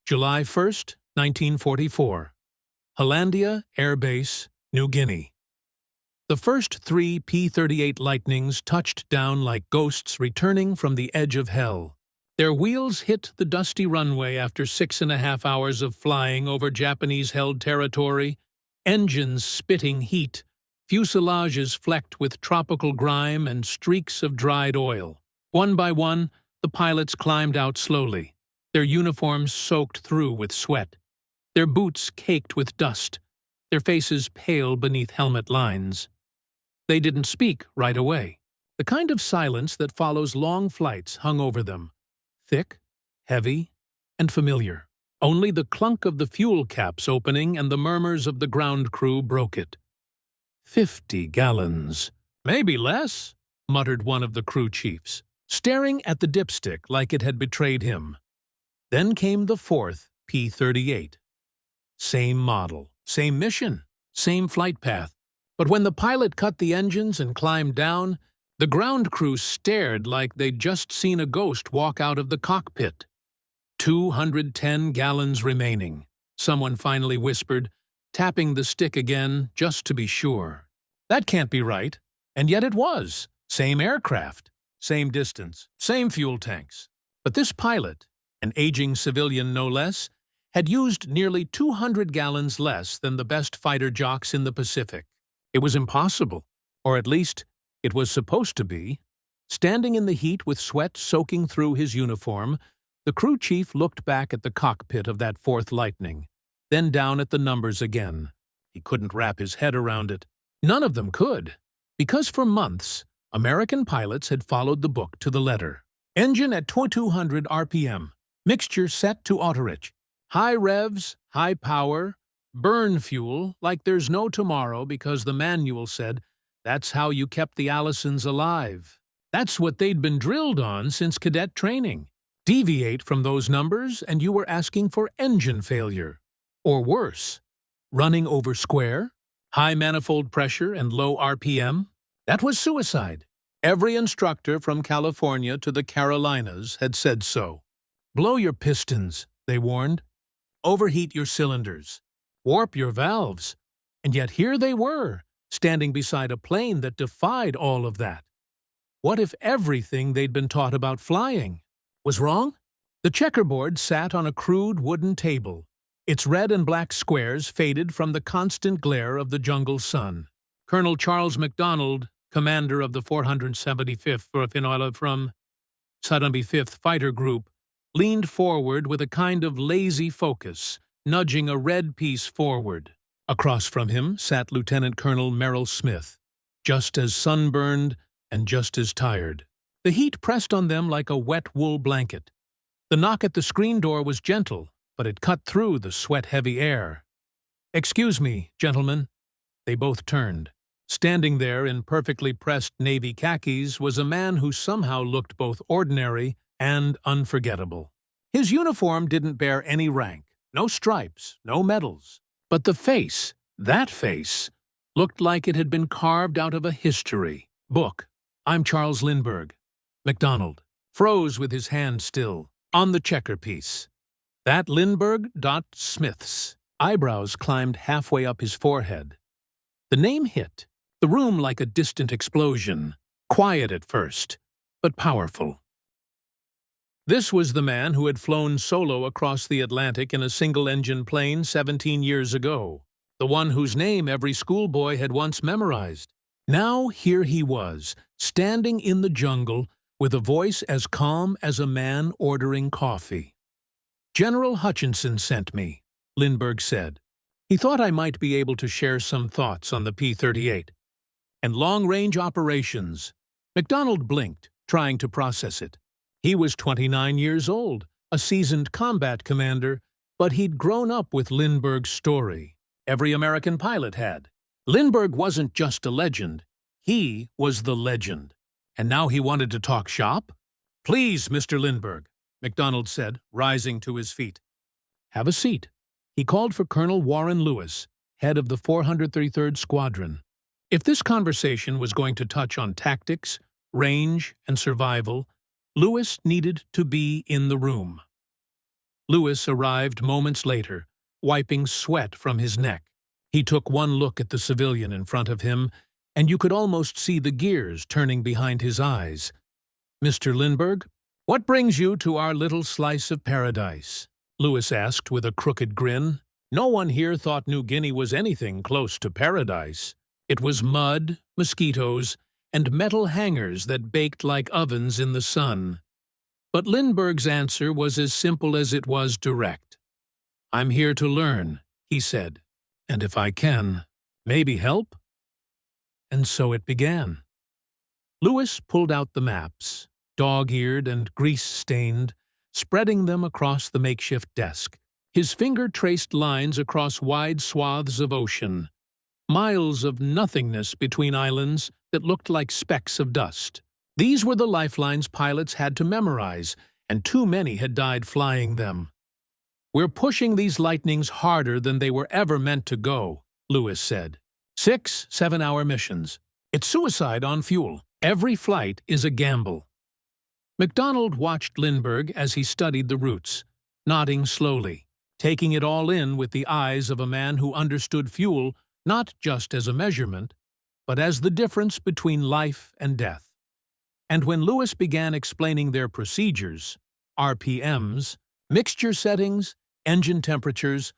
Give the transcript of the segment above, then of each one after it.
July 1st, 1944. Hollandia Air Base, New Guinea. The first 3 P-38 Lightnings touched down like ghosts returning from the edge of hell. Their wheels hit the dusty runway after 6.5 hours of flying over Japanese-held territory, engines spitting heat, fuselages flecked with tropical grime and streaks of dried oil. One by one, the pilots climbed out slowly, their uniforms soaked through with sweat, their boots caked with dust, their faces pale beneath helmet lines. They didn't speak right away. The kind of silence that follows long flights hung over them, thick, heavy, and familiar. Only the clunk of the fuel caps opening and the murmurs of the ground crew broke it. 50 gallons. Maybe less, muttered one of the crew chiefs, staring at the dipstick like it had betrayed him. Then came the 4th P-38. Same model, same mission, same flight path. But when the pilot cut the engines and climbed down, the ground crew stared like they'd just seen a ghost walk out of the cockpit. 210 gallons remaining, someone finally whispered, tapping the stick again just to be sure. That can't be right. And yet it was. Same aircraft, same distance, same fuel tanks. But this pilot, an aging civilian no less, had used nearly 200 gallons less than the best fighter jocks in the Pacific. It was impossible, or at least it was supposed to be. Standing in the heat with sweat soaking through his uniform, the crew chief looked back at the cockpit of that 4th Lightning, then down at the numbers again. He couldn't wrap his head around it. None of them could, because for months, American pilots had followed the book to the letter. Engine at 200 RPM, mixture set to auto-rich, high revs, high power, burn fuel like there's no tomorrow because the manual said that's how you kept the Allisons alive. That's what they'd been drilled on since cadet training. Deviate from those numbers and you were asking for engine failure. Or worse, running over square, high manifold pressure and low RPM. That was suicide. Every instructor from California to the Carolinas had said so. Blow your pistons, they warned. Overheat your cylinders. Warp your valves. And yet here they were, standing beside a plane that defied all of that. What if everything they'd been taught about flying was wrong? The checkerboard sat on a crude wooden table, its red and black squares faded from the constant glare of the jungle sun. Colonel Charles MacDonald, commander of the 475th from 75th Fighter Group, leaned forward with a kind of lazy focus, nudging a red piece forward. Across from him sat Lieutenant Colonel Merrill Smith, just as sunburned and just as tired. The heat pressed on them like a wet wool blanket. The knock at the screen door was gentle, but it cut through the sweat-heavy air. "Excuse me, gentlemen." They both turned. Standing there in perfectly pressed navy khakis was a man who somehow looked both ordinary and unforgettable. His uniform didn't bear any rank, no stripes, no medals. But the face, that face, looked like it had been carved out of a history book. "I'm Charles Lindbergh." MacDonald froze with his hand still on the checker piece. That Lindbergh. Smith's eyebrows climbed halfway up his forehead. The name hit the room like a distant explosion, quiet at first, but powerful. This was the man who had flown solo across the Atlantic in a single-engine plane 17 years ago, the one whose name every schoolboy had once memorized. Now here he was, standing in the jungle with a voice as calm as a man ordering coffee. "General Hutchinson sent me," Lindbergh said. He thought I might be able to share some thoughts on the P-38. And long-range operations. MacDonald blinked, trying to process it. He was 29 years old, a seasoned combat commander, but he'd grown up with Lindbergh's story. Every American pilot had. Lindbergh wasn't just a legend. He was the legend. And now he wanted to talk shop? "Please, Mr. Lindbergh," MacDonald said, rising to his feet. "Have a seat." He called for Colonel Warren Lewis, head of the 433rd Squadron. If this conversation was going to touch on tactics, range, and survival, Lewis needed to be in the room. Lewis arrived moments later, wiping sweat from his neck. He took one look at the civilian in front of him, and you could almost see the gears turning behind his eyes. "Mr. Lindbergh, what brings you to our little slice of paradise?" Lewis asked with a crooked grin. No one here thought New Guinea was anything close to paradise. It was mud, mosquitoes, and metal hangars that baked like ovens in the sun. But Lindbergh's answer was as simple as it was direct. "I'm here to learn," he said, "and if I can, maybe help?" And so it began. Lewis pulled out the maps, dog-eared and grease-stained, spreading them across the makeshift desk. His finger traced lines across wide swaths of ocean, miles of nothingness between islands that looked like specks of dust. These were the lifelines pilots had to memorize, and too many had died flying them. "We're pushing these lightnings harder than they were ever meant to go," Lewis said. 6 7-hour missions. It's suicide on fuel. Every flight is a gamble. MacDonald watched Lindbergh as he studied the routes, nodding slowly, taking it all in with the eyes of a man who understood fuel not just as a measurement, but as the difference between life and death. And when Lewis began explaining their procedures, RPMs, mixture settings, engine temperatures,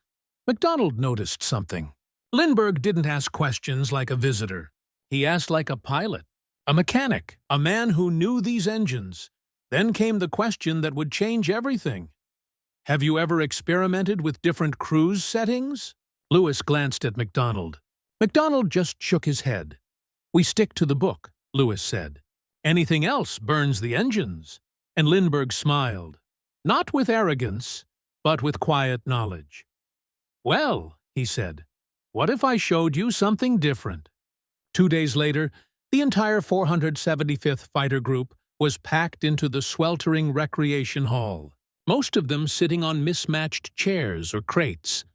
MacDonald noticed something. Lindbergh didn't ask questions like a visitor. He asked like a pilot, a mechanic, a man who knew these engines. Then came the question that would change everything. "Have you ever experimented with different cruise settings?" Lewis glanced at MacDonald. MacDonald just shook his head. "We stick to the book," Lewis said. "Anything else burns the engines." And Lindbergh smiled, not with arrogance, but with quiet knowledge. "Well," he said, "what if I showed you something different?" 2 days later, the entire 475th Fighter Group was packed into the sweltering recreation hall, most of them sitting on mismatched chairs or crates,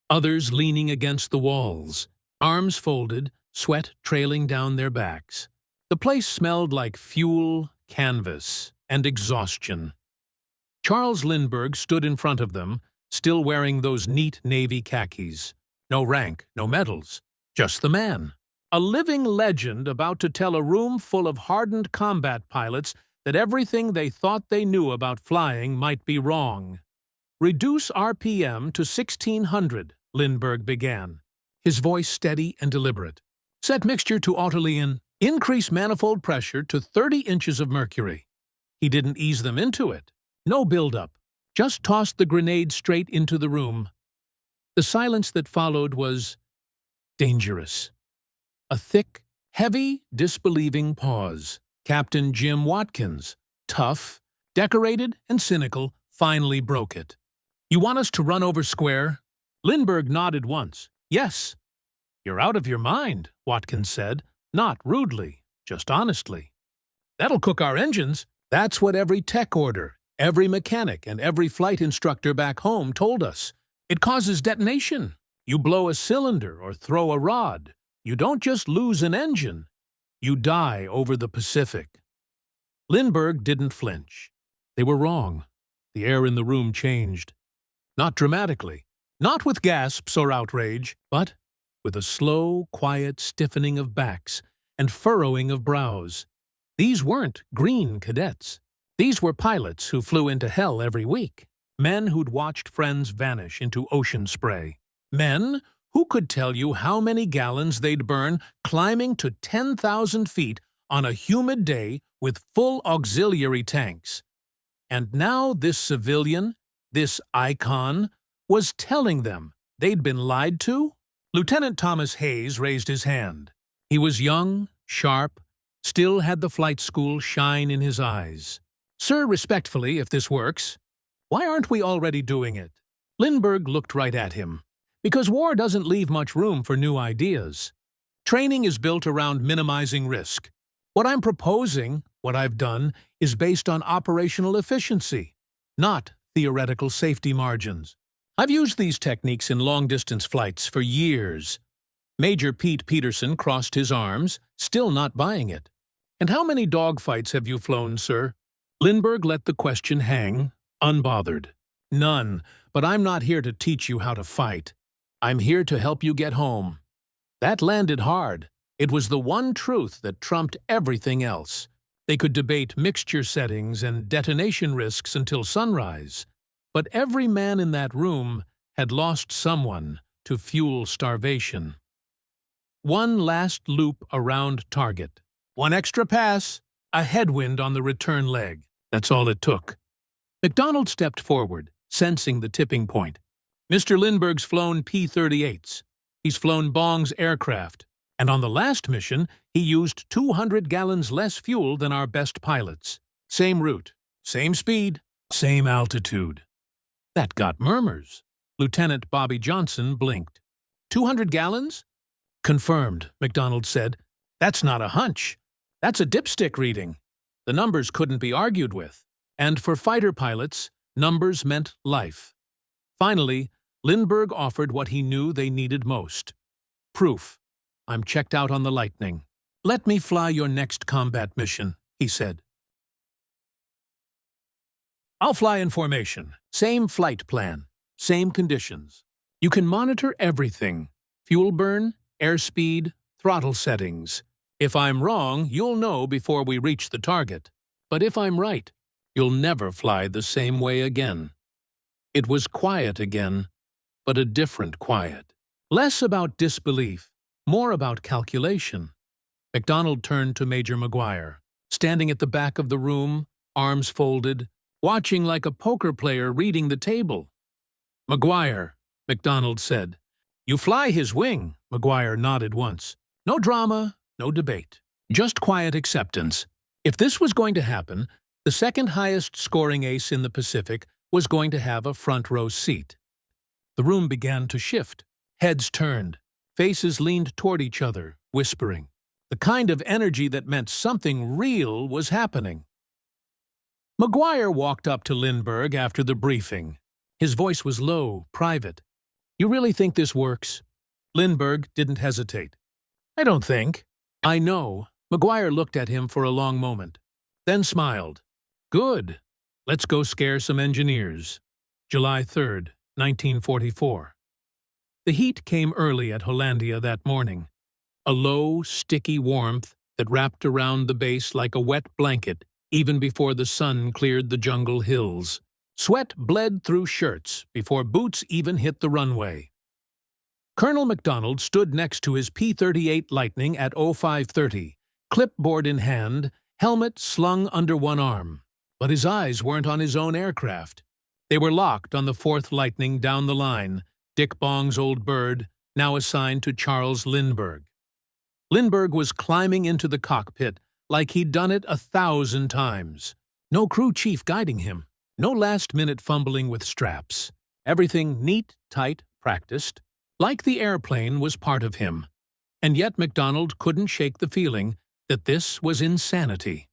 others leaning against the walls, arms folded, sweat trailing down their backs. The place smelled like fuel, canvas, and exhaustion. Charles Lindbergh stood in front of them, still wearing those neat Navy khakis. No rank, no medals, just the man. A living legend about to tell a room full of hardened combat pilots that everything they thought they knew about flying might be wrong. "Reduce RPM to 1600, Lindbergh began, his voice steady and deliberate. "Set mixture to autolean. Increase manifold pressure to 30 inches of mercury." He didn't ease them into it. No build-up. Just tossed the grenade straight into the room. The silence that followed was dangerous. A thick, heavy, disbelieving pause. Captain Jim Watkins, tough, decorated, and cynical, finally broke it. "You want us to run over square?" Lindbergh nodded once. "Yes." "You're out of your mind," Watkins said, not rudely, just honestly. "That'll cook our engines." That's what every tech order, every mechanic, and every flight instructor back home told us. It causes detonation. You blow a cylinder or throw a rod. You don't just lose an engine. You die over the Pacific. Lindbergh didn't flinch. They were wrong. The air in the room changed. Not dramatically, not with gasps or outrage, but with a slow, quiet stiffening of backs and furrowing of brows. These weren't green cadets. These were pilots who flew into hell every week. Men who'd watched friends vanish into ocean spray. Men who could tell you how many gallons they'd burn climbing to 10,000 feet on a humid day with full auxiliary tanks. And now this civilian, this icon, was telling them they'd been lied to? Lieutenant Thomas Hayes raised his hand. He was young, sharp, still had the flight school shine in his eyes. "Sir, respectfully, if this works, why aren't we already doing it?" Lindbergh looked right at him. "Because war doesn't leave much room for new ideas. Training is built around minimizing risk. What I'm proposing, what I've done, is based on operational efficiency, not theoretical safety margins. I've used these techniques in long-distance flights for years." Major Pete Peterson crossed his arms, still not buying it. "And how many dogfights have you flown, sir?" Lindbergh let the question hang, unbothered. None, but I'm not here to teach you how to fight. I'm here to help you get home. That landed hard. It was the one truth that trumped everything else. They could debate mixture settings and detonation risks until sunrise, but every man in that room had lost someone to fuel starvation. One last loop around target. One extra pass, a headwind on the return leg. That's all it took. McDonald stepped forward, sensing the tipping point. Mr. Lindbergh's flown P-38s. He's flown Bong's aircraft. And on the last mission, he used 200 gallons less fuel than our best pilots. Same route, same speed, same altitude. That got murmurs. Lieutenant Bobby Johnson blinked. 200 gallons? Confirmed, McDonald said. That's not a hunch. That's a dipstick reading. The numbers couldn't be argued with. And for fighter pilots, numbers meant life. Finally, Lindbergh offered what he knew they needed most. Proof. I'm checked out on the Lightning. Let me fly your next combat mission, he said. I'll fly in formation. Same flight plan. Same conditions. You can monitor everything. Fuel burn, airspeed, throttle settings. If I'm wrong, you'll know before we reach the target. But if I'm right, you'll never fly the same way again. It was quiet again, but a different quiet. Less about disbelief, more about calculation. McDonald turned to Major McGuire, standing at the back of the room, arms folded, watching like a poker player reading the table. McGuire, McDonald said. You fly his wing, McGuire nodded once. No drama, no debate. Just quiet acceptance. If this was going to happen, the second highest scoring ace in the Pacific was going to have a front row seat. The room began to shift. Heads turned. Faces leaned toward each other, whispering. The kind of energy that meant something real was happening. McGuire walked up to Lindbergh after the briefing. His voice was low, private. You really think this works? Lindbergh didn't hesitate. I don't think. I know. McGuire looked at him for a long moment, then smiled. Good. Let's go scare some engineers. July 3rd, 1944. The heat came early at Hollandia that morning. A low, sticky warmth that wrapped around the base like a wet blanket even before the sun cleared the jungle hills. Sweat bled through shirts before boots even hit the runway. Colonel McDonald stood next to his P-38 Lightning at 0530, clipboard in hand, helmet slung under one arm. But his eyes weren't on his own aircraft. They were locked on the 4th Lightning down the line, Dick Bong's old bird, now assigned to Charles Lindbergh. Lindbergh was climbing into the cockpit like he'd done it 1,000 times. No crew chief guiding him. No last-minute fumbling with straps. Everything neat, tight, practiced. Like the airplane was part of him. And yet McDonald couldn't shake the feeling that this was insanity.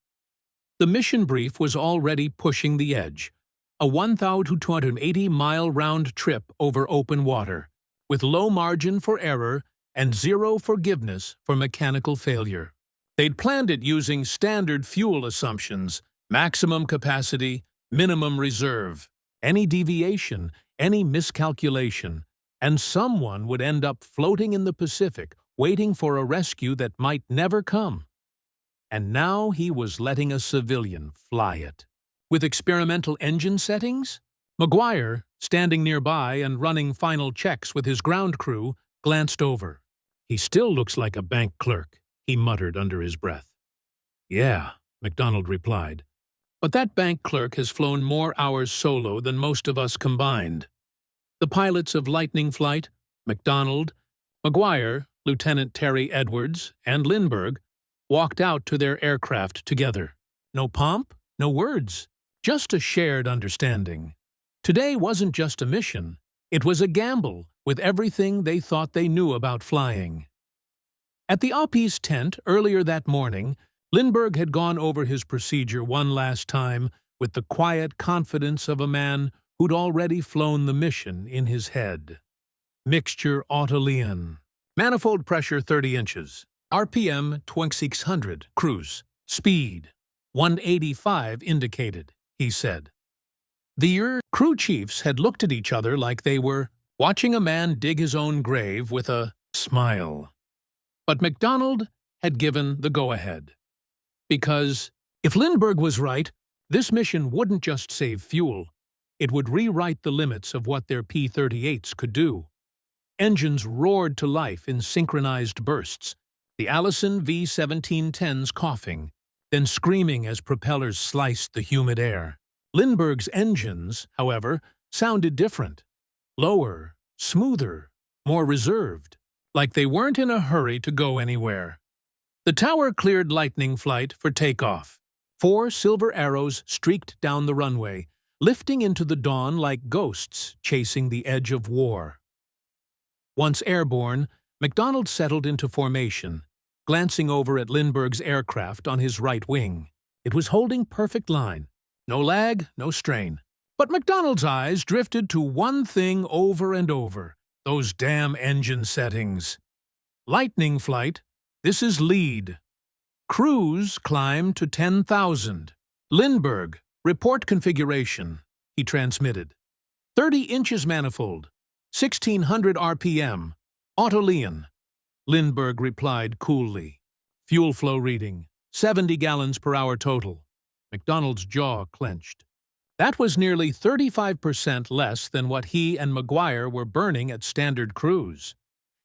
The mission brief was already pushing the edge. A 1,280-mile round trip over open water, with low margin for error and zero forgiveness for mechanical failure. They'd planned it using standard fuel assumptions, maximum capacity, minimum reserve. Any deviation, any miscalculation, and someone would end up floating in the Pacific, waiting for a rescue that might never come. And now he was letting a civilian fly it. With experimental engine settings? McGuire, standing nearby and running final checks with his ground crew, glanced over. He still looks like a bank clerk, he muttered under his breath. Yeah, McDonald replied. But that bank clerk has flown more hours solo than most of us combined. The pilots of Lightning Flight, McDonald, McGuire, Lieutenant Terry Edwards, and Lindbergh, walked out to their aircraft together. No pomp, no words, just a shared understanding. Today wasn't just a mission, it was a gamble with everything they thought they knew about flying. At the Oppie's tent earlier that morning, Lindbergh had gone over his procedure one last time with the quiet confidence of a man who'd already flown the mission in his head. Mixture Autoleon. Manifold pressure 30 inches. RPM 2600. Cruise. Speed 185 indicated, he said. The crew chiefs had looked at each other like they were watching a man dig his own grave with a smile. But MacDonald had given the go-ahead. Because if Lindbergh was right, this mission wouldn't just save fuel. It would rewrite the limits of what their P-38s could do. Engines roared to life in synchronized bursts, the Allison V-1710s coughing, then screaming as propellers sliced the humid air. Lindbergh's engines, however, sounded different. Lower, smoother, more reserved, like they weren't in a hurry to go anywhere. The tower cleared Lightning Flight for takeoff. 4 silver arrows streaked down the runway, lifting into the dawn like ghosts chasing the edge of war. Once airborne, MacDonald settled into formation, glancing over at Lindbergh's aircraft on his right wing. It was holding perfect line. No lag, no strain. But MacDonald's eyes drifted to one thing over and over: those damn engine settings. Lightning Flight, this is lead. Cruise climb to 10,000. Lindbergh, report configuration, he transmitted. 30 inches manifold, 1600 RPM, Autoleon. Lindbergh replied coolly. Fuel flow reading, 70 gallons per hour total. MacDonald's jaw clenched. That was nearly 35% less than what he and McGuire were burning at standard cruise.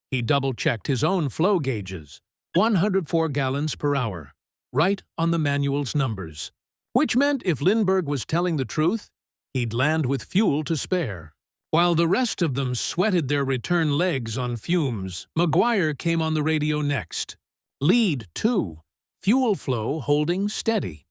He double-checked his own flow gauges. 104 gallons per hour, right on the manual's numbers. Which meant if Lindbergh was telling the truth, he'd land with fuel to spare. While the rest of them sweated their return legs on fumes, McGuire came on the radio next. Lead 2, fuel flow holding steady.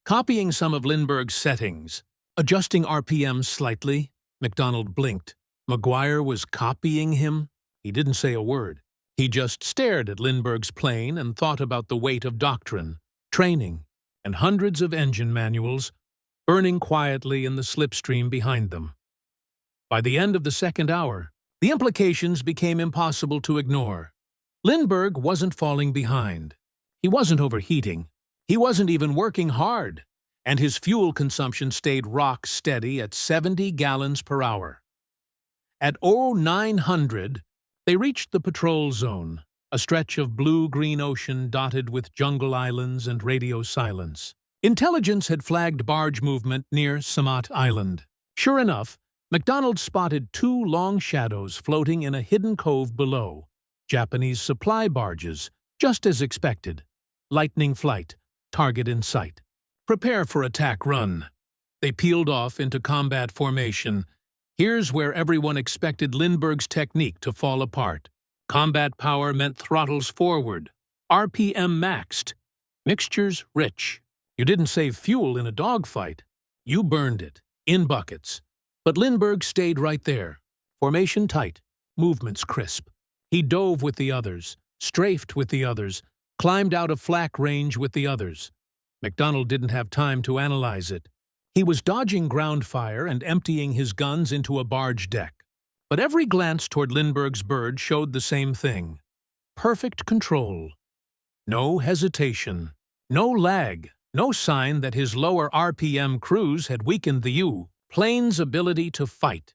Copying some of Lindbergh's settings, adjusting RPM slightly, MacDonald blinked. McGuire was copying him? He didn't say a word. He just stared at Lindbergh's plane and thought about the weight of Doctrine, training, and hundreds of engine manuals burning quietly in the slipstream behind them. By the end of the second hour, the implications became impossible to ignore. Lindbergh wasn't falling behind. He wasn't overheating. He wasn't even working hard, and his fuel consumption stayed rock steady at 70 gallons per hour. At 0900, they reached the patrol zone, a stretch of blue-green ocean dotted with jungle islands and radio silence. Intelligence had flagged barge movement near Samat Island. Sure enough, MacDonald spotted 2 long shadows floating in a hidden cove below. Japanese supply barges, just as expected. Lightning Flight, target in sight. Prepare for attack run. They peeled off into combat formation. Here's where everyone expected Lindbergh's technique to fall apart. Combat power meant throttles forward. RPM maxed. Mixtures rich. You didn't save fuel in a dogfight. You burned it, in buckets. But Lindbergh stayed right there. Formation tight, movements crisp. He dove with the others, strafed with the others, climbed out of flak range with the others. MacDonald didn't have time to analyze it. He was dodging ground fire and emptying his guns into a barge deck. But every glance toward Lindbergh's bird showed the same thing. Perfect control. No hesitation. No lag. No sign that his lower RPM cruise had weakened the U-plane's ability to fight.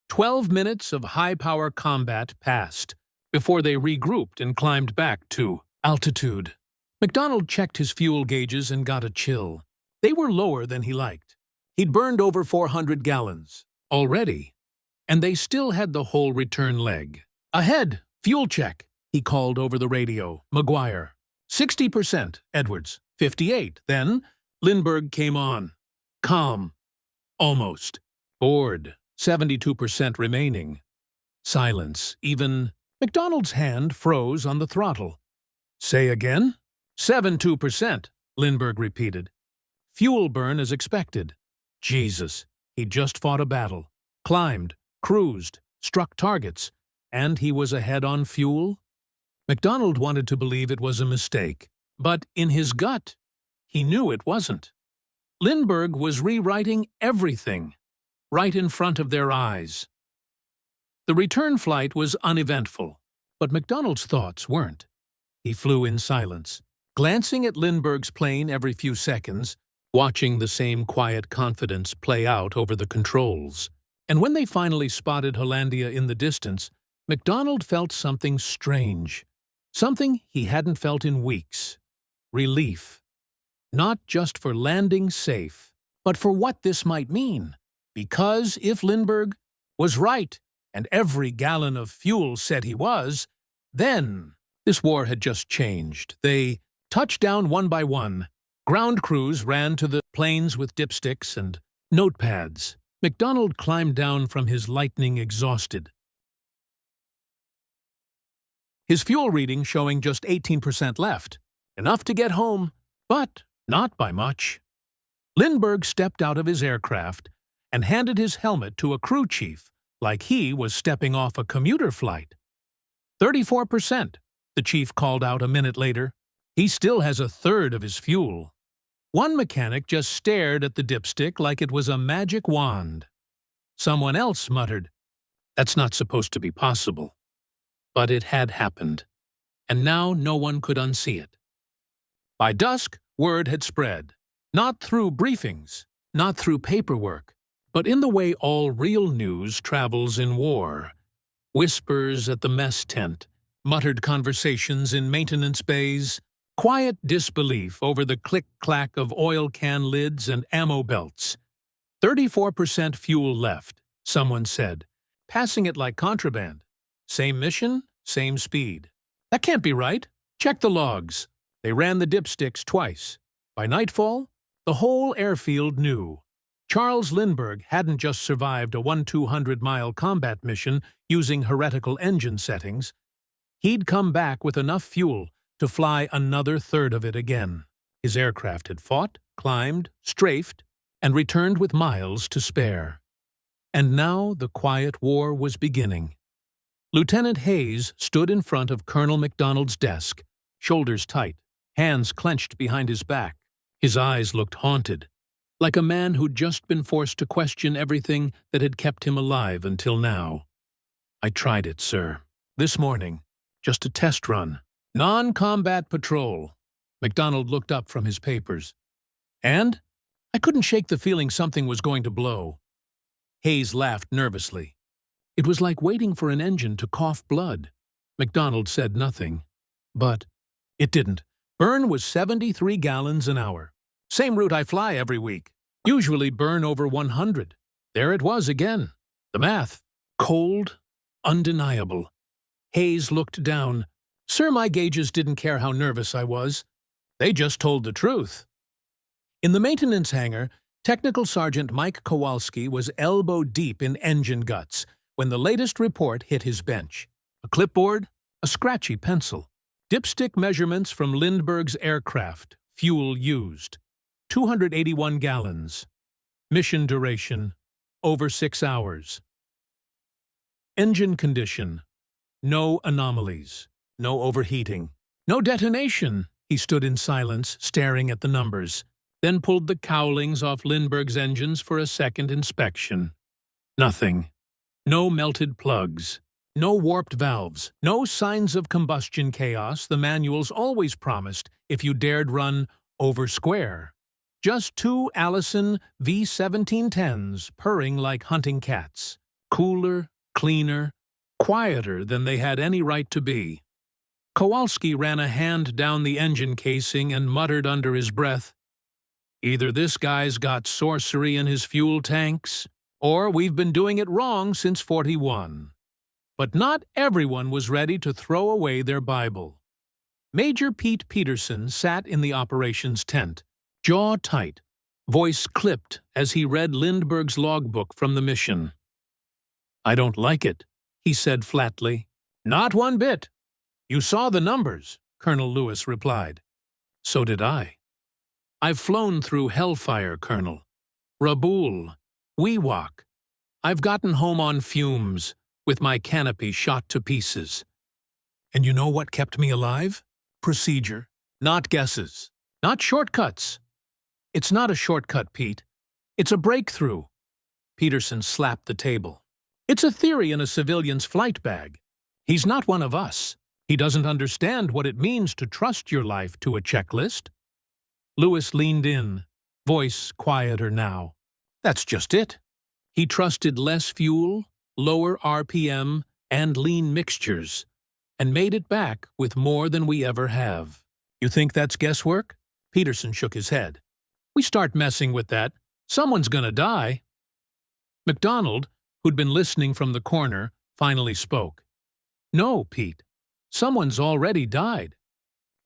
12 minutes of high-power combat passed before they regrouped and climbed back to altitude. MacDonald checked his fuel gauges and got a chill. They were lower than he liked. He'd burned over 400 gallons already, and they still had the whole return leg. Ahead, fuel check, he called over the radio. McGuire. 60%, Edwards. 58. Then, Lindbergh came on. Calm. Almost. Bored. 72% remaining. Silence. Even MacDonald's hand froze on the throttle. Say again? 72%, Lindbergh repeated. Fuel burn as expected. Jesus, he'd just fought a battle, climbed, cruised, struck targets, and he was ahead on fuel? MacDonald wanted to believe it was a mistake, but in his gut, he knew it wasn't. Lindbergh was rewriting everything, right in front of their eyes. The return flight was uneventful, but MacDonald's thoughts weren't. He flew in silence, glancing at Lindbergh's plane every few seconds, watching the same quiet confidence play out over the controls. And when they finally spotted Hollandia in the distance, MacDonald felt something strange, something he hadn't felt in weeks. Relief. Not just for landing safe, but for what this might mean. Because if Lindbergh was right, and every gallon of fuel said he was, then this war had just changed. They touched down one by one. Ground crews ran to the planes with dipsticks and notepads. MacDonald climbed down from his Lightning exhausted. His fuel reading showing just 18% left. Enough to get home, but not by much. Lindbergh stepped out of his aircraft and handed his helmet to a crew chief like he was stepping off a commuter flight. 34%, the chief called out a minute later. He still has a third of his fuel. One mechanic just stared at the dipstick like it was a magic wand. Someone else muttered, "That's not supposed to be possible." But it had happened, and now no one could unsee it. By dusk, word had spread, not through briefings, not through paperwork, but in the way all real news travels in war. Whispers at the mess tent, muttered conversations in maintenance bays, quiet disbelief over the click-clack of oil can lids and ammo belts. 34% fuel left, someone said, passing it like contraband. Same mission, same speed. That can't be right. Check the logs. They ran the dipsticks twice. By nightfall, the whole airfield knew. Charles Lindbergh hadn't just survived a 1,200-mile combat mission using heretical engine settings. He'd come back with enough fuel to fly another third of it again. His aircraft had fought, climbed, strafed, and returned with miles to spare. And now the quiet war was beginning. Lieutenant Hayes stood in front of Colonel MacDonald's desk, shoulders tight, hands clenched behind his back. His eyes looked haunted, like a man who'd just been forced to question everything that had kept him alive until now. "I tried it, sir. This morning. Just a test run. Non-combat patrol." MacDonald looked up from his papers. "And? I couldn't shake the feeling something was going to blow." Hayes laughed nervously. It was like waiting for an engine to cough blood. MacDonald said nothing. But it didn't. Burn was 73 gallons an hour. Same route I fly every week. Usually burn over 100. There it was again. The math. Cold, undeniable. Hayes looked down. "Sir, my gauges didn't care how nervous I was. They just told the truth." In the maintenance hangar, Technical Sergeant Mike Kowalski was elbow-deep in engine guts when the latest report hit his bench. A clipboard, a scratchy pencil. Dipstick measurements from Lindbergh's aircraft. Fuel used. 281 gallons. Mission duration, over 6 hours. Engine condition, no anomalies, no overheating, no detonation. He stood in silence, staring at the numbers, then pulled the cowlings off Lindbergh's engines for a second inspection. Nothing. No melted plugs. No warped valves. No signs of combustion chaos the manuals always promised if you dared run over square. Just 2 Allison V-1710s purring like hunting cats. Cooler, cleaner, quieter than they had any right to be. Kowalski ran a hand down the engine casing and muttered under his breath, "Either this guy's got sorcery in his fuel tanks, or we've been doing it wrong since 41. But not everyone was ready to throw away their Bible. Major Pete Peterson sat in the operations tent, jaw tight, voice clipped as he read Lindbergh's logbook from the mission. "I don't like it," he said flatly. "Not one bit. You saw the numbers," Colonel Lewis replied. "So did I. I've flown through hellfire, Colonel. Raboul, Wewak. I've gotten home on fumes, with my canopy shot to pieces. And you know what kept me alive? Procedure, not guesses, not shortcuts. It's not a shortcut, Pete. It's a breakthrough." Peterson slapped the table. "It's a theory in a civilian's flight bag. He's not one of us. He doesn't understand what it means to trust your life to a checklist." Lewis leaned in, Voice quieter now. That's just it. He trusted less fuel, lower RPM, and lean mixtures, and made it back with more than we ever have. You think that's guesswork? Peterson shook his head. We start messing with that, someone's gonna die. MacDonald, who'd been listening from the corner, finally spoke. No, Pete. Someone's already died.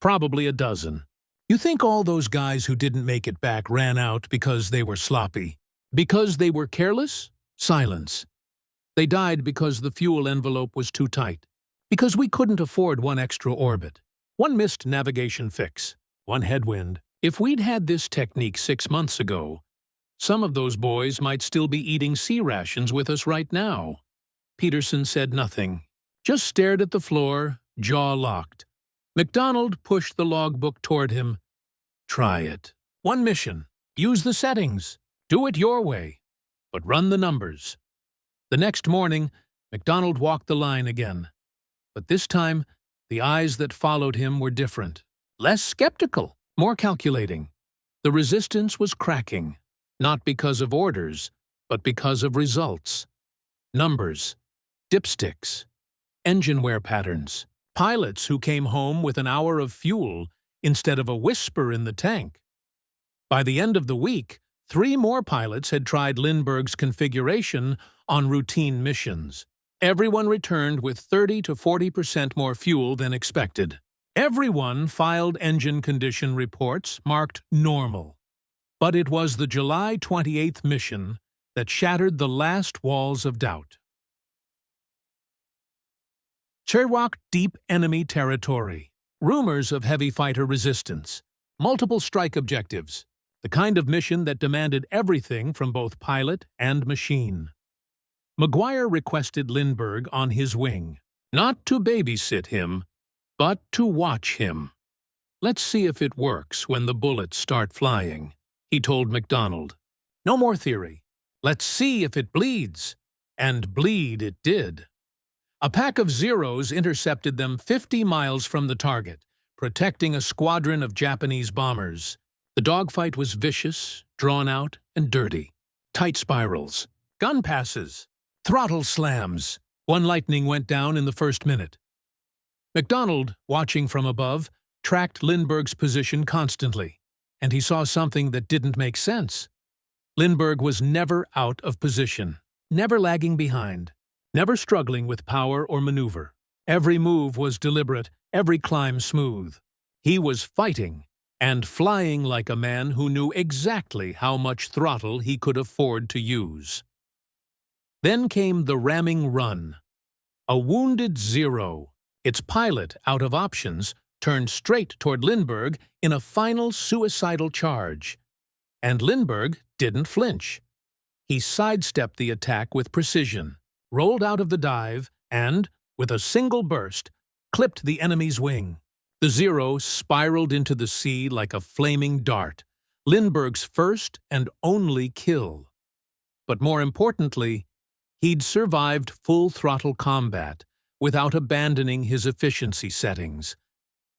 Probably a dozen. You think all those guys who didn't make it back ran out because they were sloppy? Because they were careless? Silence. They died because the fuel envelope was too tight. Because we couldn't afford one extra orbit. One missed navigation fix. One headwind. If we'd had this technique 6 months ago, some of those boys might still be eating sea rations with us right now. Peterson said nothing. Just stared at the floor, jaw locked. MacDonald pushed the logbook toward him. Try it. One mission. Use the settings. Do it your way. But run the numbers. The next morning, MacDonald walked the line again. But this time, the eyes that followed him were different. Less skeptical, more calculating. The resistance was cracking, not because of orders, but because of results. Numbers, dipsticks, engine wear patterns, pilots who came home with an hour of fuel instead of a whisper in the tank. By the end of the week, 3 more pilots had tried Lindbergh's configuration on routine missions. Everyone returned with 30 to 40% more fuel than expected. Everyone filed engine condition reports marked normal. But it was the July 28th mission that shattered the last walls of doubt. Chirwak deep enemy territory. Rumors of heavy fighter resistance. Multiple strike objectives. The kind of mission that demanded everything from both pilot and machine. Maguire requested Lindbergh on his wing, not to babysit him, but to watch him. Let's see if it works when the bullets start flying, he told MacDonald. No more theory. Let's see if it bleeds. And bleed it did. A pack of Zeros intercepted them 50 miles from the target, protecting a squadron of Japanese bombers. The dogfight was vicious, drawn out, and dirty. Tight spirals, gun passes, throttle slams. One lightning went down in the first minute. MacDonald, watching from above, tracked Lindbergh's position constantly, and he saw something that didn't make sense. Lindbergh was never out of position, never lagging behind, never struggling with power or maneuver. Every move was deliberate, every climb smooth. He was fighting and flying like a man who knew exactly how much throttle he could afford to use. Then came the ramming run. A wounded Zero, its pilot out of options, turned straight toward Lindbergh in a final suicidal charge. And Lindbergh didn't flinch. He sidestepped the attack with precision, rolled out of the dive, and, with a single burst, clipped the enemy's wing. The Zero spiraled into the sea like a flaming dart, Lindbergh's first and only kill. But more importantly, he'd survived full-throttle combat without abandoning his efficiency settings.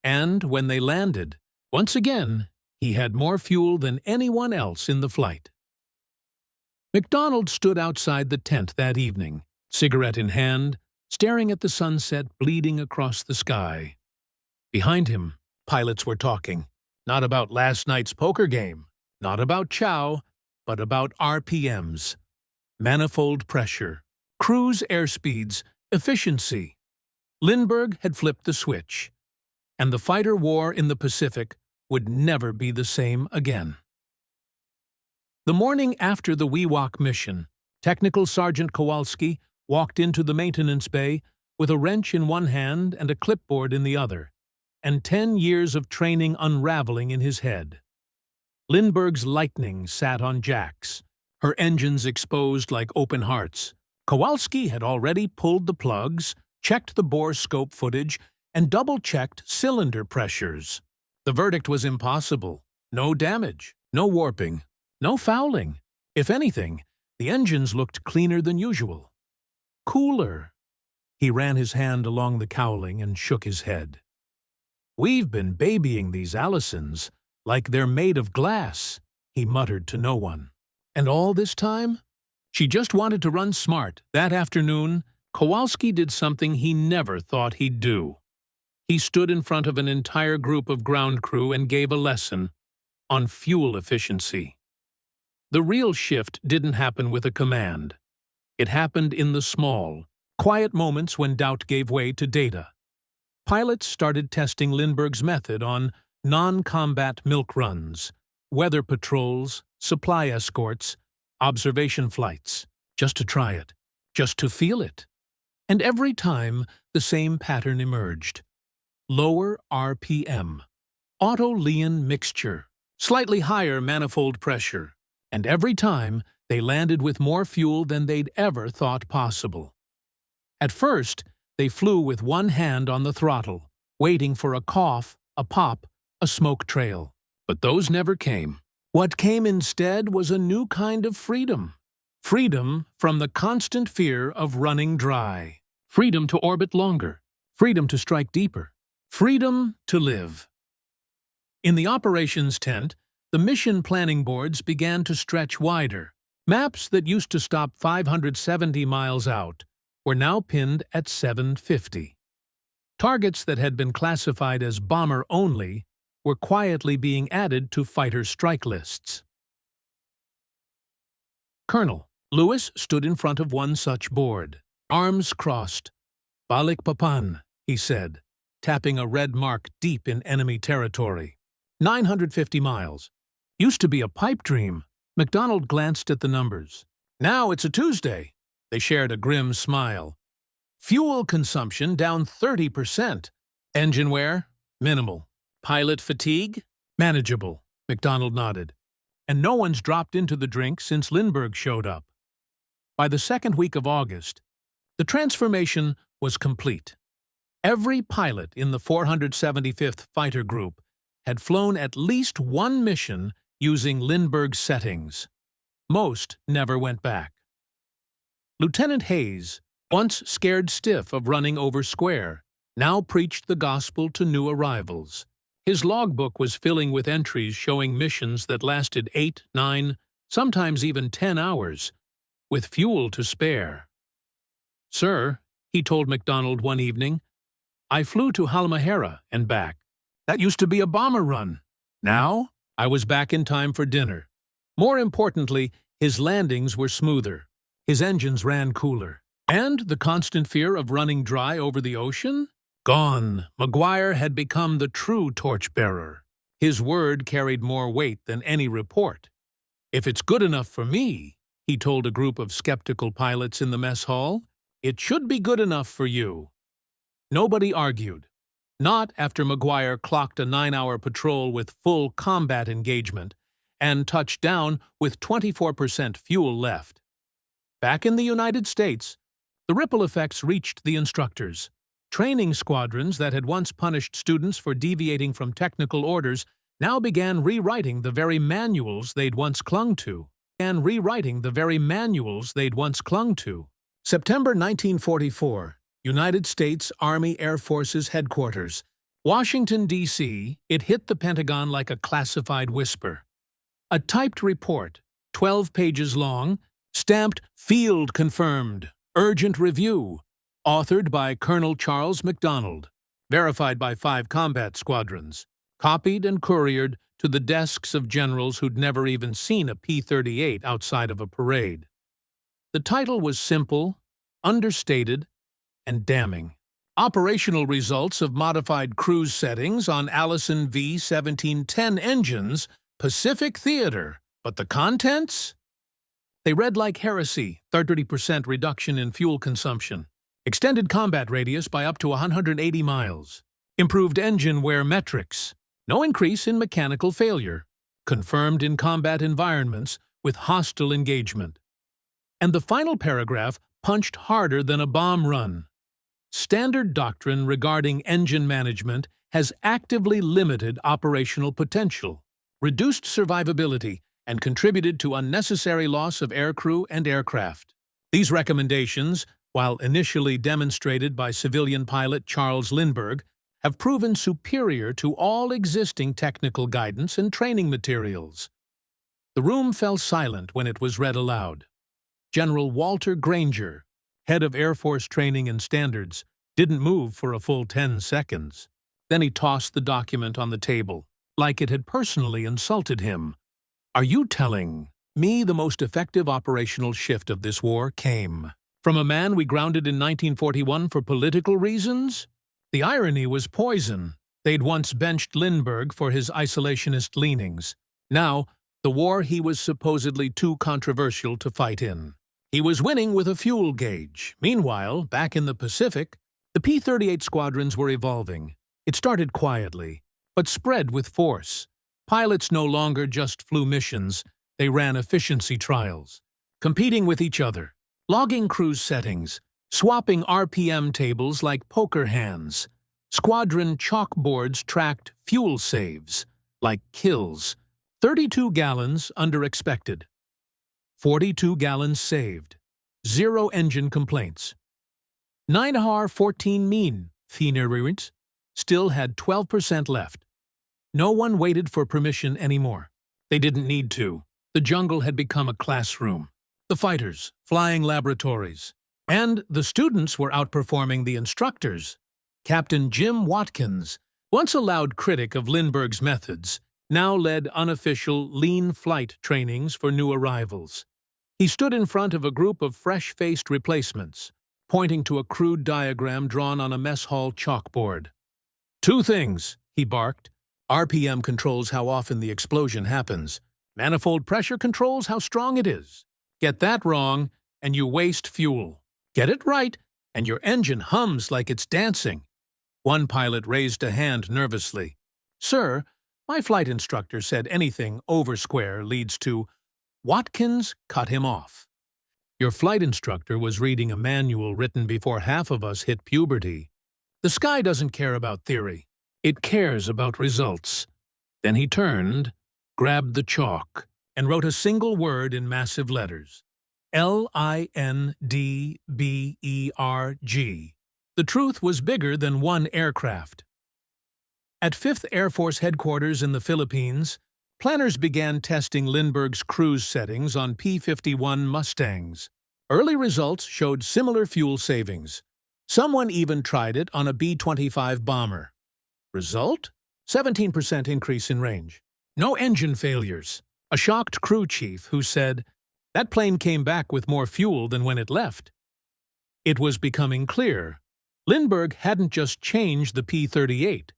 And when they landed, once again, he had more fuel than anyone else in the flight. MacDonald stood outside the tent that evening, cigarette in hand, staring at the sunset bleeding across the sky. Behind him, pilots were talking, not about last night's poker game, not about chow, but about RPMs, manifold pressure, cruise airspeeds, efficiency. Lindbergh had flipped the switch, and the fighter war in the Pacific would never be the same again. The morning after the Wewak mission, Technical Sergeant Kowalski walked into the maintenance bay with a wrench in one hand and a clipboard in the other, and 10 years of training unraveling in his head. Lindbergh's Lightning sat on jacks, her engines exposed like open hearts. Kowalski had already pulled the plugs, checked the bore scope footage, and double-checked cylinder pressures. The verdict was impossible. No damage, no warping, no fouling. If anything, the engines looked cleaner than usual. Cooler. He ran his hand along the cowling and shook his head. We've been babying these Allisons like they're made of glass, he muttered to no one. And all this time? She just wanted to run smart. That afternoon, Kowalski did something he never thought he'd do. He stood in front of an entire group of ground crew and gave a lesson on fuel efficiency. The real shift didn't happen with a command. It happened in the small, quiet moments when doubt gave way to data. Pilots started testing Lindbergh's method on non-combat milk runs, weather patrols, supply escorts, observation flights, just to try it, just to feel it. And every time, the same pattern emerged. Lower RPM, auto-Leon mixture, slightly higher manifold pressure, and every time they landed with more fuel than they'd ever thought possible. At first, they flew with one hand on the throttle, waiting for a cough, a pop, a smoke trail. But those never came. What came instead was a new kind of freedom. Freedom from the constant fear of running dry. Freedom to orbit longer. Freedom to strike deeper. Freedom to live. In the operations tent, the mission planning boards began to stretch wider. Maps that used to stop 570 miles out were now pinned at 750. Targets that had been classified as bomber only were quietly being added to fighter strike lists. Colonel Lewis stood in front of one such board, arms crossed. "Balikpapan," he said, tapping a red mark deep in enemy territory. 950 miles. Used to be a pipe dream. MacDonald glanced at the numbers. Now it's a Tuesday. They shared a grim smile. Fuel consumption down 30%. Engine wear? Minimal. Pilot fatigue? Manageable. MacDonald nodded. And no one's dropped into the drink since Lindbergh showed up. By the second week of August, the transformation was complete. Every pilot in the 475th Fighter Group had flown at least one mission using Lindbergh's settings. Most never went back. Lieutenant Hayes, once scared stiff of running over square, now preached the gospel to new arrivals. His logbook was filling with entries showing missions that lasted 8, 9, sometimes even 10 hours, with fuel to spare. "Sir," he told MacDonald one evening, "I flew to Halmahera and back. That used to be a bomber run. Now, I was back in time for dinner." More importantly, his landings were smoother. His engines ran cooler. And the constant fear of running dry over the ocean? Gone. McGuire had become the true torchbearer. His word carried more weight than any report. "If it's good enough for me," he told a group of skeptical pilots in the mess hall, "it should be good enough for you." Nobody argued. Not after McGuire clocked a 9-hour patrol with full combat engagement and touched down with 24% fuel left. Back in the United States, the ripple effects reached the instructors. Training squadrons that had once punished students for deviating from technical orders now began rewriting the very manuals they'd once clung to. September 1944, United States Army Air Forces Headquarters. Washington, D.C., it hit the Pentagon like a classified whisper. A typed report, 12 pages long, stamped "Field Confirmed, Urgent Review," authored by Colonel Charles MacDonald, verified by 5 combat squadrons, copied and couriered to the desks of generals who'd never even seen a P-38 outside of a parade. The title was simple, understated, and damning. Operational results of modified cruise settings on Allison V-1710 engines, Pacific Theater. But the contents? They read like heresy: 30% reduction in fuel consumption, extended combat radius by up to 180 miles, improved engine wear metrics, no increase in mechanical failure, confirmed in combat environments with hostile engagement. And the final paragraph punched harder than a bomb run. Standard doctrine regarding engine management has actively limited operational potential, reduced survivability, and contributed to unnecessary loss of aircrew and aircraft. These recommendations, while initially demonstrated by civilian pilot Charles Lindbergh, have proven superior to all existing technical guidance and training materials. The room fell silent when it was read aloud. General Walter Granger, head of Air Force Training and Standards, didn't move for a full 10 seconds. Then he tossed the document on the table, like it had personally insulted him. "Are you telling me the most effective operational shift of this war came from a man we grounded in 1941 for political reasons?" The irony was poison. They'd once benched Lindbergh for his isolationist leanings. Now, the war he was supposedly too controversial to fight in. He was winning with a fuel gauge. Meanwhile, back in the Pacific, the P-38 squadrons were evolving. It started quietly, but spread with force. Pilots no longer just flew missions, they ran efficiency trials, competing with each other, logging cruise settings, swapping RPM tables like poker hands. Squadron chalkboards tracked fuel saves, like kills. 32 gallons under expected. 42 gallons saved. 0 engine complaints. 9 14 mean, Finerierint, still had 12% left. No one waited for permission anymore. They didn't need to. The jungle had become a classroom. The fighters, flying laboratories. And the students were outperforming the instructors. Captain Jim Watkins, once a loud critic of Lindbergh's methods, now led unofficial lean flight trainings for new arrivals. He stood in front of a group of fresh-faced replacements, pointing to a crude diagram drawn on a mess hall chalkboard. "Two things," he barked. "RPM controls how often the explosion happens. Manifold pressure controls how strong it is. Get that wrong, and you waste fuel. Get it right, and your engine hums like it's dancing." One pilot raised a hand nervously. "Sir, my flight instructor said anything over square leads to—" Watkins cut him off. "Your flight instructor was reading a manual written before half of us hit puberty. The sky doesn't care about theory. It cares about results." Then he turned, grabbed the chalk, and wrote a single word in massive letters. Lindbergh. The truth was bigger than one aircraft. At 5th Air Force Headquarters in the Philippines, planners began testing Lindbergh's cruise settings on P-51 Mustangs. Early results showed similar fuel savings. Someone even tried it on a B-25 bomber. Result? 17% increase in range. No engine failures. A shocked crew chief who said, "That plane came back with more fuel than when it left." It was becoming clear. Lindbergh hadn't just changed the P-38.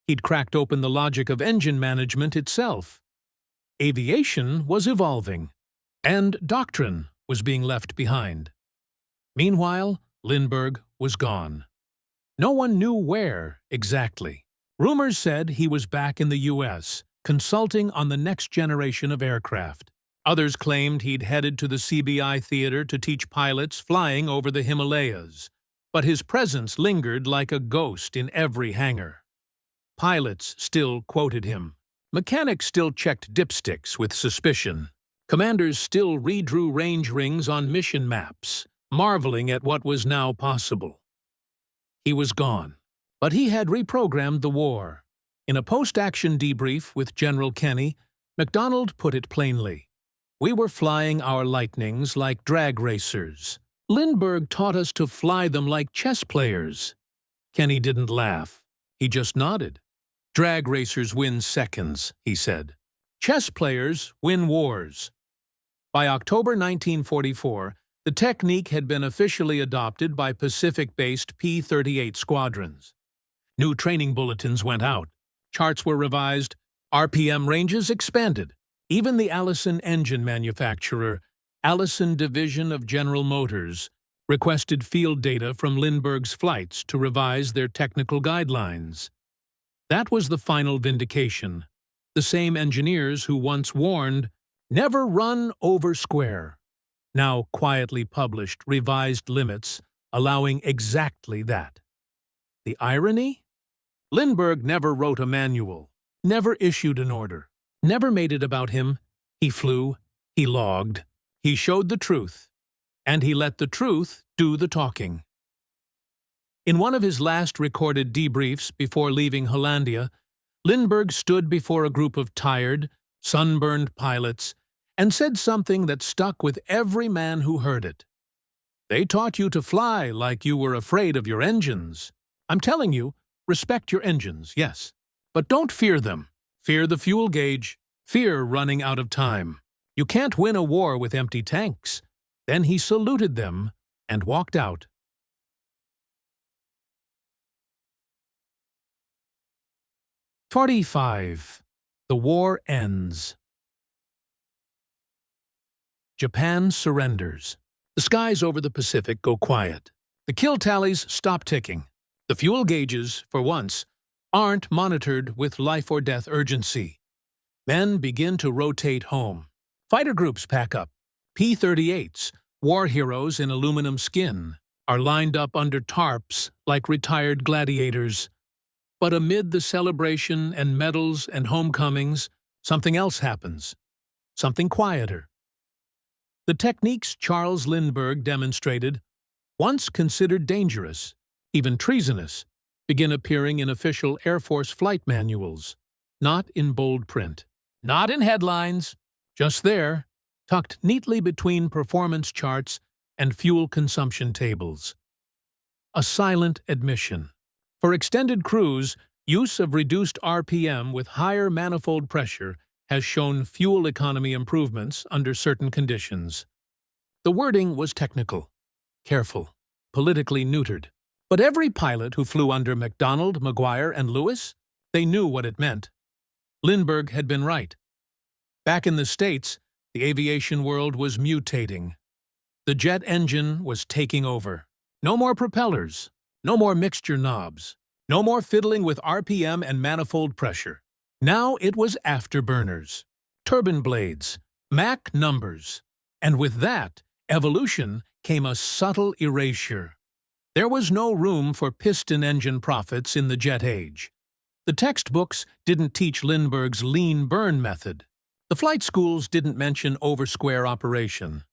He'd cracked open the logic of engine management itself. Aviation was evolving, and Doctrine was being left behind. Meanwhile, Lindbergh was gone. No one knew where exactly. Rumors said he was back in the U.S., consulting on the next generation of aircraft. Others claimed he'd headed to the CBI theater to teach pilots flying over the Himalayas. But his presence lingered like a ghost in every hangar. Pilots still quoted him. Mechanics still checked dipsticks with suspicion. Commanders still redrew range rings on mission maps, marveling at what was now possible. He was gone, but he had reprogrammed the war. In a post-action debrief with General Kenny, MacDonald put it plainly. "We were flying our Lightnings like drag racers. Lindbergh taught us to fly them like chess players." Kenny didn't laugh. He just nodded. "Drag racers win seconds," he said. "Chess players win wars." By October 1944, the technique had been officially adopted by Pacific-based P-38 squadrons. New training bulletins went out. Charts were revised. RPM ranges expanded. Even the Allison engine manufacturer, Allison Division of General Motors, requested field data from Lindbergh's flights to revise their technical guidelines. That was the final vindication. The same engineers who once warned, "Never run over square," now quietly published revised limits allowing exactly that. The irony? Lindbergh never wrote a manual, never issued an order, never made it about him. He flew, he logged, he showed the truth, and he let the truth do the talking. In one of his last recorded debriefs before leaving Hollandia, Lindbergh stood before a group of tired, sunburned pilots and said something that stuck with every man who heard it. They taught you to fly like you were afraid of your engines. I'm telling you, respect your engines, yes. But don't fear them. Fear the fuel gauge. Fear running out of time. You can't win a war with empty tanks. Then he saluted them and walked out. '45. The war ends. Japan surrenders. The skies over the Pacific go quiet. The kill tallies stop ticking. The fuel gauges, for once, aren't monitored with life-or-death urgency. Men begin to rotate home. Fighter groups pack up. P-38s, war heroes in aluminum skin, are lined up under tarps like retired gladiators. But amid the celebration and medals and homecomings, something else happens. Something quieter. The techniques Charles Lindbergh demonstrated, once considered dangerous, even treasonous, begin appearing in official Air Force flight manuals, not in bold print, not in headlines, just there, tucked neatly between performance charts and fuel consumption tables. A silent admission. For extended cruise, use of reduced RPM with higher manifold pressure has shown fuel economy improvements under certain conditions. The wording was technical, careful, politically neutered. But every pilot who flew under McDonnell, McGuire, and Lewis, they knew what it meant. Lindbergh had been right. Back in the States, the aviation world was mutating. The jet engine was taking over. No more propellers, no more mixture knobs, no more fiddling with RPM and manifold pressure. Now it was afterburners, turbine blades, Mach numbers. And with that, evolution came a subtle erasure. There was no room for piston engine profits in the jet age. The textbooks didn't teach Lindbergh's lean burn method. The flight schools didn't mention over-square operation.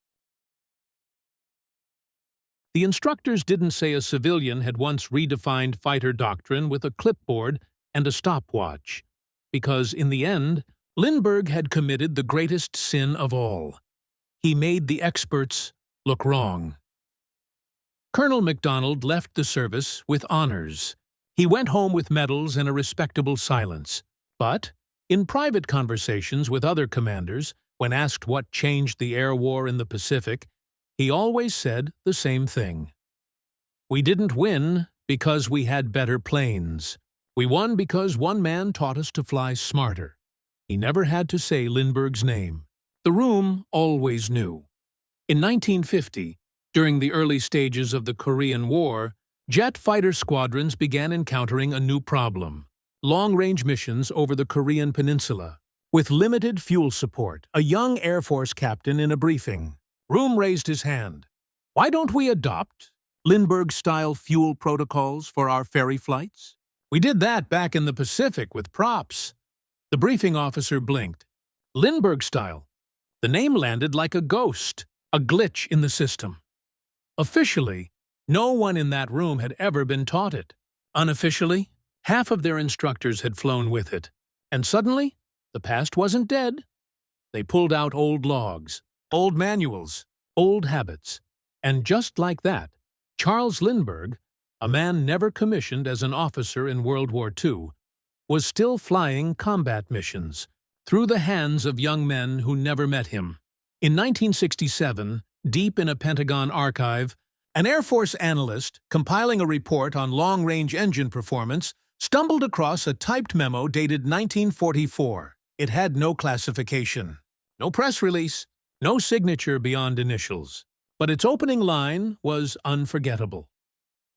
The instructors didn't say a civilian had once redefined fighter doctrine with a clipboard and a stopwatch, because in the end, Lindbergh had committed the greatest sin of all. He made the experts look wrong. Colonel MacDonald left the service with honors. He went home with medals and a respectable silence. But, in private conversations with other commanders, when asked what changed the air war in the Pacific, he always said the same thing. We didn't win because we had better planes. We won because one man taught us to fly smarter. He never had to say Lindbergh's name. The room always knew. In 1950, during the early stages of the Korean War, jet fighter squadrons began encountering a new problem: long-range missions over the Korean peninsula. With limited fuel support, a young Air Force captain in a briefing room raised his hand. Why don't we adopt Lindbergh-style fuel protocols for our ferry flights? We did that back in the Pacific with props. The briefing officer blinked. Lindbergh-style. The name landed like a ghost, a glitch in the system. Officially, no one in that room had ever been taught it. Unofficially, half of their instructors had flown with it. And suddenly, the past wasn't dead. They pulled out old logs, old manuals, old habits. And just like that, Charles Lindbergh, a man never commissioned as an officer in World War II, was still flying combat missions through the hands of young men who never met him. In 1967, deep in a Pentagon archive, an Air Force analyst compiling a report on long-range engine performance stumbled across a typed memo dated 1944. It had no classification, no press release, no signature beyond initials. But its opening line was unforgettable.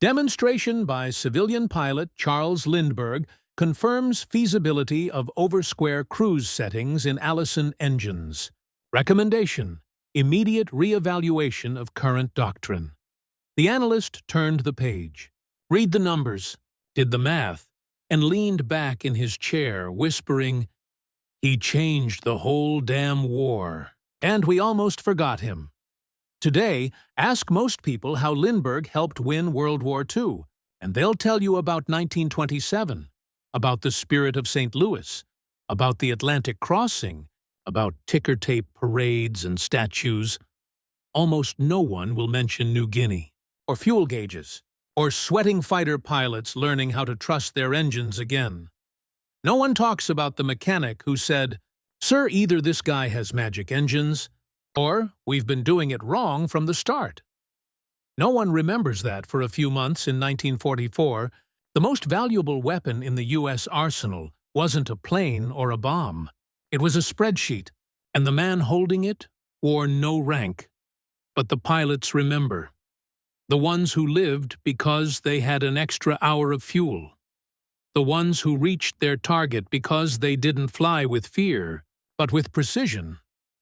Demonstration by civilian pilot Charles Lindbergh confirms feasibility of over-square cruise settings in Allison engines. Recommendation: immediate re-evaluation of current doctrine. The analyst turned the page, read the numbers, did the math, and leaned back in his chair, whispering, "He changed the whole damn war, and we almost forgot him." Today, ask most people how Lindbergh helped win World War II, and they'll tell you about 1927, about the Spirit of St. Louis, about the Atlantic crossing, about ticker tape parades and statues, almost no one will mention New Guinea, or fuel gauges, or sweating fighter pilots learning how to trust their engines again. No one talks about the mechanic who said, "Sir, either this guy has magic engines, or we've been doing it wrong from the start." No one remembers that for a few months in 1944, the most valuable weapon in the U.S. arsenal wasn't a plane or a bomb. It was a spreadsheet, and the man holding it wore no rank. But the pilots remember. The ones who lived because they had an extra hour of fuel. The ones who reached their target because they didn't fly with fear, but with precision.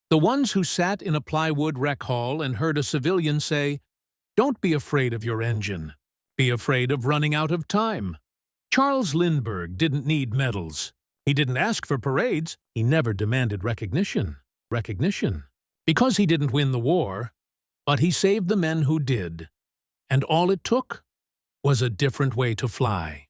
The ones who sat in a plywood rec hall and heard a civilian say, "Don't be afraid of your engine. Be afraid of running out of time." Charles Lindbergh didn't need medals. He didn't ask for parades. He never demanded recognition. Because he didn't win the war, but he saved the men who did. And all it took was a different way to fly.